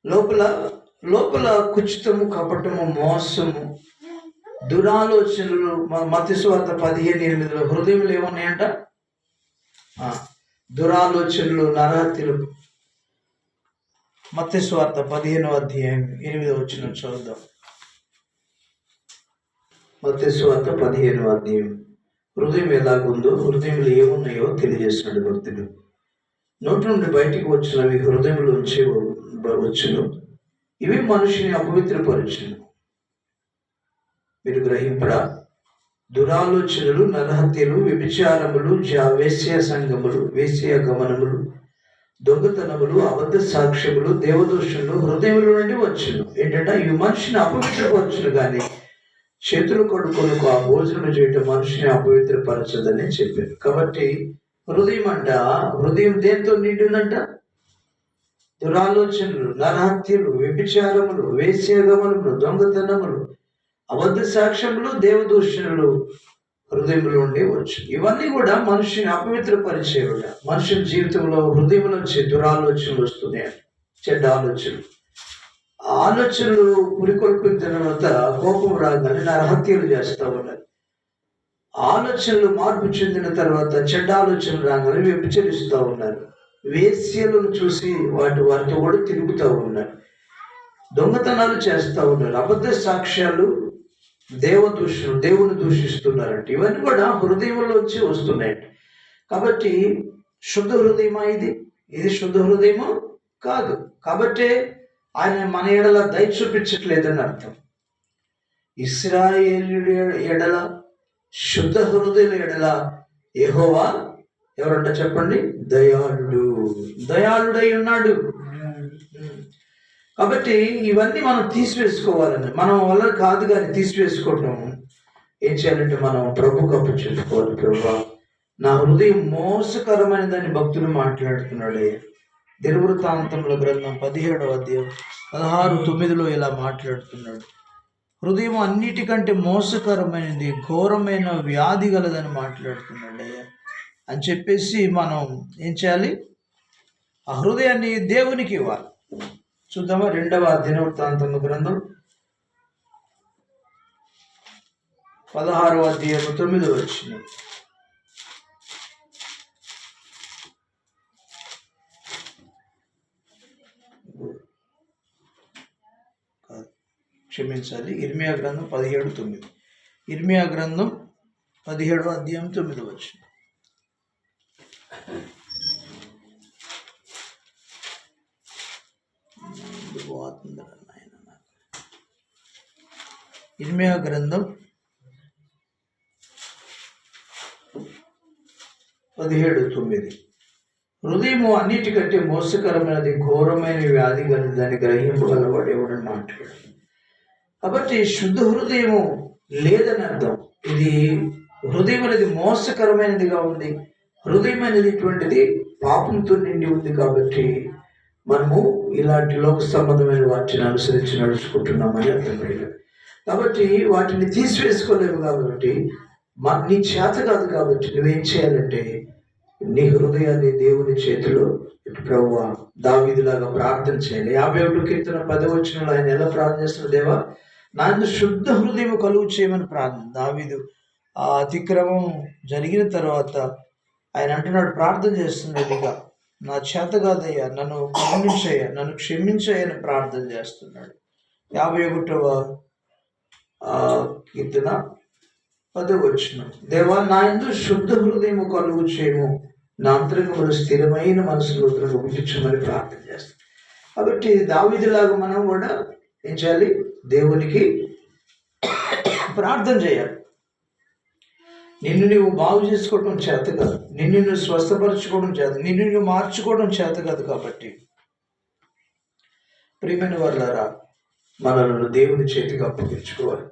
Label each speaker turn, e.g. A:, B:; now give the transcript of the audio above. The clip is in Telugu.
A: లోపల లోపల కుచితము, కపటము, మోసము, దురాలోచనలు. మత్తయి సువార్త 15:8 హృదయంలో ఏమున్నాయంట? దురాలోచనలు, నరహత్యలు. మత్తయి సువార్త 15:8 చూద్దాం. మత్తయి సువార్త 15 హృదయం ఎలాగుందో, హృదయంలో ఏమున్నాయో తెలియజేస్తున్నాడు భక్తుడు. నోటి నుండి బయటికి వచ్చినవి హృదయంలోంచి వచ్చును, ఇవి మనిషిని అపవిత్రపరచును. మీరు గ్రహింపరా? దురాలోచనలు, నరహత్యలు, వ్యభిచారములు, వేశ్య సంగములు, వేశ్య గమనములు, దొంగతనములు, అబద్ధ సాక్ష్యములు, దేవదోషములు హృదయముల నుండి వచ్చును. ఏంటంటే ఇవి మనిషిని అపవిత్రపరచును, కానీ చేతులు కడుక్కొనుకు ఆ భోజనం చేయటం మనిషిని అపవిత్రపరచదని చెప్పారు. కాబట్టి హృదయం దేంతో నిండునంట? దురాలోచనలు, నరహత్యలు, వ్యభిచారములు, వేశ్యగమనములు, దొంగతనములు, అబద్ధ సాక్ష్యములు, దేవదూషణలు హృదయంలో ఉండి వచ్చు. ఇవన్నీ కూడా మనిషిని అపవిత్రపరిచేవి. మనుషుల జీవితంలో హృదయం నుంచి దురాలోచనలు వస్తున్నాయి, చెడ్డ ఆలోచనలు. ఆలోచనలు పురికొల్పిన తర్వాత కోపం రాగానే నరహత్యలు చేస్తూ ఉన్నారు. ఆలోచనలు మార్పు చెందిన తర్వాత చెడ్డ ఆలోచనలు రాగానే వ్యభిచరిస్తూ ఉన్నారు. వేశ్యలను చూసి వారితో కూడా తిరుగుతూ ఉన్నారు. దొంగతనాలు చేస్తూ ఉన్నారు. అబద్ధ సాక్ష్యాలు, దేవుని దూషిస్తున్నారంటే ఇవన్నీ కూడా హృదయంలోంచి వస్తున్నాయండి. కాబట్టి శుద్ధ హృదయమా ఇది శుద్ధ హృదయము కాదు. కాబట్టి ఆయన మన ఎడల దయ చూపించట్లేదని అర్థం. ఇశ్రాయేలు ఎడల, శుద్ధ హృదయుల ఎడల యెహోవా ఎవరంట చెప్పండి? దయాళుడై ఉన్నాడు. కాబట్టి ఇవన్నీ మనం తీసివేసుకోవాలని, మనం వల్ల కాదు కానీ తీసివేసుకోవటం. ఏం చేయాలంటే మనం ప్రభుకు అప్పచెప్పుకోవాలి. ప్రభువా, నా హృదయం మోసకరమైనదని భక్తులు మాట్లాడుతున్నాడే. దినవృత్తాంతముల గ్రంథం 17:16-9 ఇలా మాట్లాడుతున్నాడు. హృదయం అన్నిటికంటే మోసకరమైనది, ఘోరమైన వ్యాధి గలదని మాట్లాడుతున్నాడు అని చెప్పేసి మనం ఏం చేయాలి? ఆ హృదయాన్ని దేవునికి ఇవ్వాలి. చూద్దామా? 2వ దినవృత్తాంతముల గ్రంథం 16:9 క్షమించాలి, ఇర్మియా గ్రంథం 17:9. ఇర్మియా గ్రంథం 17:9. ఇర్మియా గ్రంథం 17:9 హృదయము అన్నిటికంటే మోసకరమైనది, ఘోరమైన వ్యాధి గలదని గ్రహింపగలవాడు ఎవడని మాట్లాడు. కాబట్టి శుద్ధ హృదయము లేదని అర్థం. ఇది హృదయం అనేది మోసకరమైనదిగా ఉంది. హృదయం అనేది ఇటువంటిది పాపంతో నిండి ఉంది. కాబట్టి మనము ఇలాంటి లోక సంబంధమైన వాటిని అనుసరించి నడుచుకుంటున్నామని అర్థమైంది. కాబట్టి వాటిని తీసివేసుకోలేవు. కాబట్టి నీ చేత కాదు. కాబట్టి నువ్వేం చేయాలంటే నీ హృదయాన్ని దేవుని చేతిలో ప్రభువా, దావీదులాగా ప్రార్థన చేయాలి. 51 కీర్తన 10 ఆయన ఎలా ప్రార్థన చేస్తున్నాడు? దేవా, నా శుద్ధ హృదయం కలుగు చేయమని ప్రార్థన. దావీదు ఆ అతిక్రమం జరిగిన తర్వాత ఆయన అంటున్నాడు, ప్రార్థన చేస్తున్నాడు, ఇక నా చేత కాదయ్యా, నన్ను కరుణించయ్యా, నన్ను క్షమించయ్యని ప్రార్థన చేస్తున్నాడు. 51వ కీర్తన 10 దేవా, నా యందు శుద్ధ హృదయము కలుగు చేయము, నా అంతరంగములో స్థిరమైన మనసును పుట్టించమని ప్రార్థన చేస్తాం. కాబట్టి దావీదులాగా మనం కూడా ఏం చేయాలి? దేవునికి ప్రార్థన చేయాలి. నిన్ను నువ్వు బాగు చేసుకోవడం చేత కాదు, నిన్ను నువ్వు స్వస్థపరచుకోవడం చేత, నిన్ను నువ్వు మార్చుకోవడం చేత కాదు. కాబట్టి ప్రియమైన వారులారా, మనలను దేవుని చేతికి అప్పగించుకోవాలి.